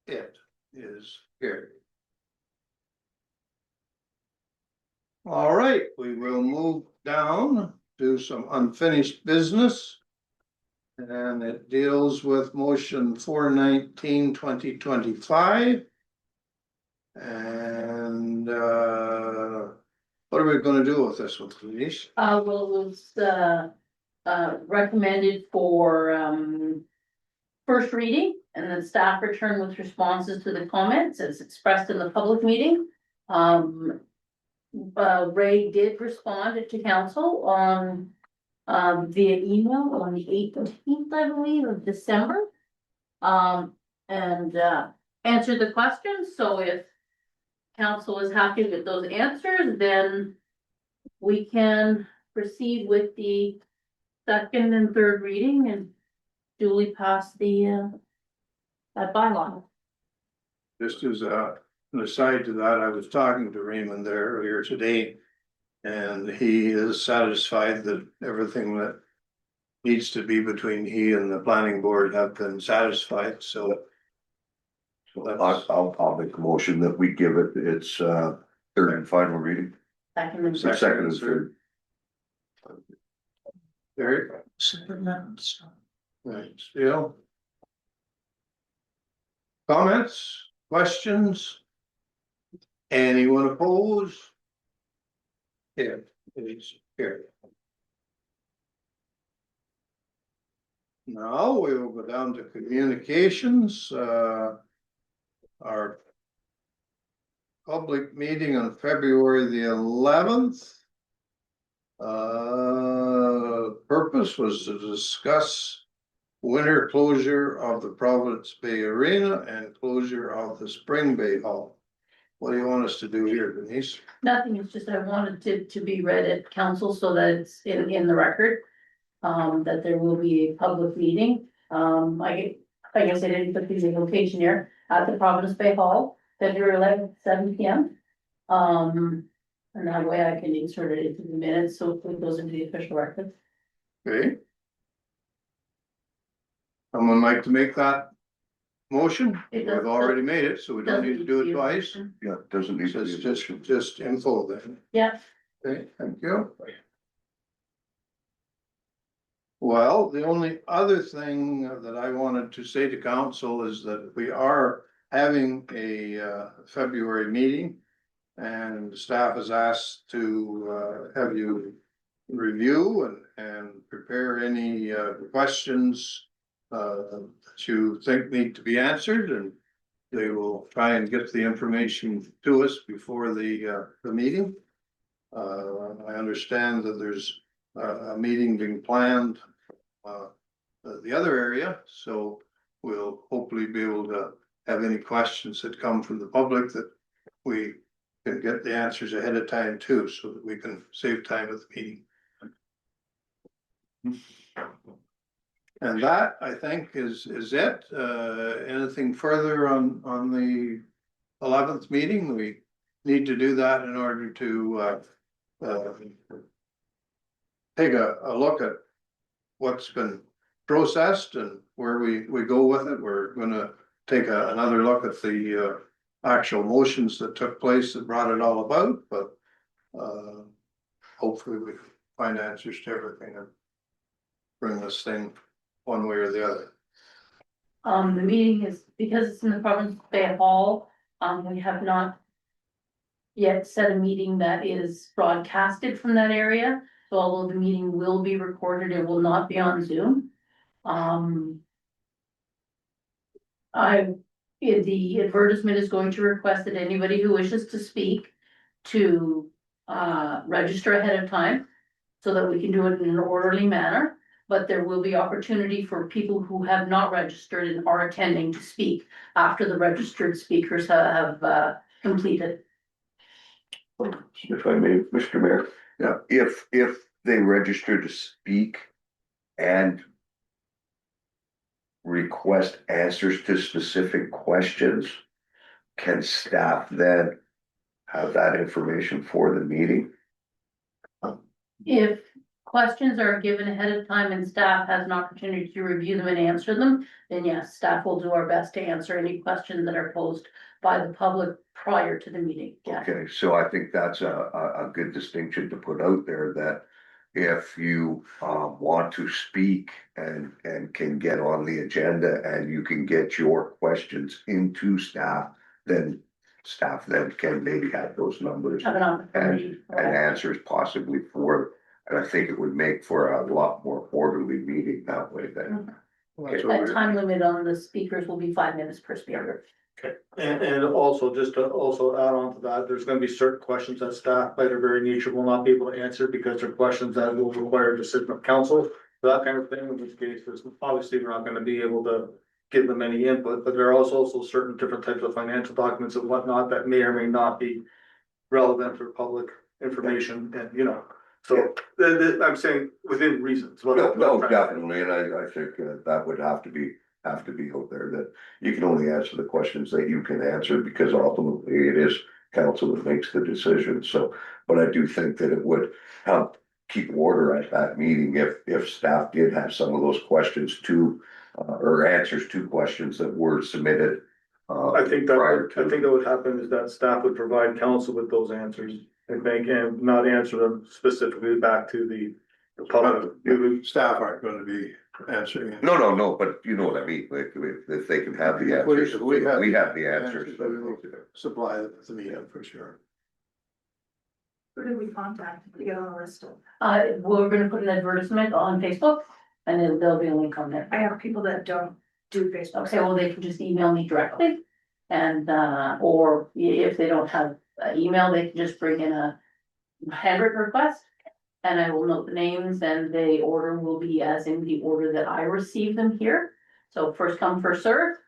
It is carried. All right, we will move down to some unfinished business. And it deals with motion 419, 2025. And what are we gonna do with this one, Denise? Well, it was, recommended for, first reading and then staff return with responses to the comments as expressed in the public meeting. Ray did respond to council on, via email on the 18th, I believe, of December. And answered the questions, so if council is happy with those answers, then we can proceed with the second and third reading and duly pass the that bylaw. Just as an aside to that, I was talking to Raymond there earlier today. And he is satisfied that everything that needs to be between he and the planning board have been satisfied, so. That's I'll make a motion that we give it its third and final reading. Second and third. Second and third. Very, second that, so. thanks, Dale. Comments, questions? Anyone opposed? It is carried. Now we will go down to communications, our public meeting on February the 11th. Purpose was to discuss winter closure of the Providence Bay Arena and closure of the Spring Bay Hall. What do you want us to do here, Denise? Nothing, it's just I wanted to be read at council so that it's in the record. That there will be a public meeting, like I said, I didn't put the location here, at the Providence Bay Hall, February 11th, 7 p.m. And that way I can insert it into the minutes, so it goes into the official record. Okay. Someone like to make that motion? It We've doesn't- already made it, so we don't need to do it twice. Yeah, it doesn't need to be. Just info then. Yeah, Okay, thank you. Well, the only other thing that I wanted to say to council is that we are having a February meeting. And staff has asked to have you review and prepare any questions that you think need to be answered, and they will try and get the information to us before the meeting. I understand that there's a meeting being planned the other area, so we'll hopefully be able to have any questions that come from the public that we can get the answers ahead of time too, so that we can save time at the meeting. And that, I think, is it. Anything further on the 11th meeting? We need to do that in order to take a look at what's been processed and where we go with it. We're gonna take another look at the actual motions that took place that brought it all about, but hopefully we can find answers to everything and bring this thing one way or the other. the meeting is, because it's in the Providence Bay Hall, we have not yet set a meeting that is broadcasted from that area. So although the meeting will be recorded, it will not be on Zoom. The advertisement is going to request that anybody who wishes to speak to register ahead of time so that we can do it in an orderly manner. But there will be opportunity for people who have not registered and are attending to speak after the registered speakers have completed. If I may, Mr. Mayor. Yeah. If they register to speak and request answers to specific questions, can staff then have that information for the meeting? If questions are given ahead of time and staff has an opportunity to review them and answer them, then yes, staff will do our best to answer any questions that are posed by the public prior to the meeting. Yeah. Okay, so I think that's a good distinction to put out there, that if you want to speak and can get on the agenda and you can get your questions into staff, then staff then can maybe have those numbers Have an opportunity. and answers possibly for, and I think it would make for a lot more orderly meeting that way then. That's what That we're- time limit on the speakers will be 5 minutes per speaker. Okay, and also, just to also add on to that, there's gonna be certain questions that staff by their very nature will not be able to answer because they're questions that will require a decision of council. That kind of thing, in which case, there's obviously we're not gonna be able to give them any input, but there are also certain different types of financial documents and whatnot that may or may not be relevant for public information and, you know. So, I'm saying within reasons. No, definitely, and I think that would have to be out there, that you can only answer the questions that you can answer, because ultimately it is council that makes the decision. So, but I do think that it would help keep order at that meeting if staff did have some of those questions to or answers to questions that were submitted. I think that would happen is that staff would provide council with those answers, I think, and not answer them specifically back to the public. Staff aren't gonna be answering. it. No, but you know what I mean, like, if they can have the answers, If we we have the answers. we will supply it to the meeting for sure. Who do we contact to get on the list? We're gonna put an advertisement on Facebook and then there'll be a link on there. I have people that don't do Facebook. Okay, well, they can just email me directly. And, or if they don't have email, they can just bring in a handwritten request. And I will note the names, and the order will be as in the order that I receive them here. So first come, first served.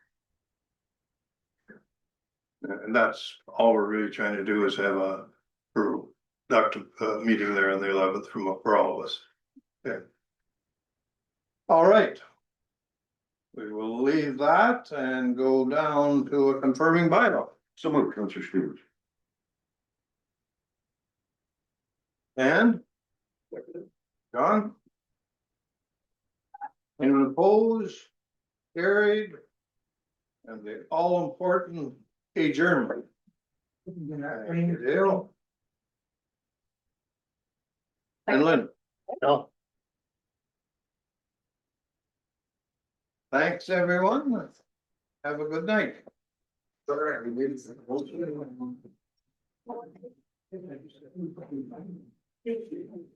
And that's all we're really trying to do is have a productive meeting there on the 11th for all of us. Okay. All right. We will leave that and go down to a confirming bylaw. So move, Counselor Stevens. And? John? Anyone opposed? Carried? And the all important adjournment. Thank you, Dale. And Lynn, No. thanks, everyone. Have a good night. Thank you.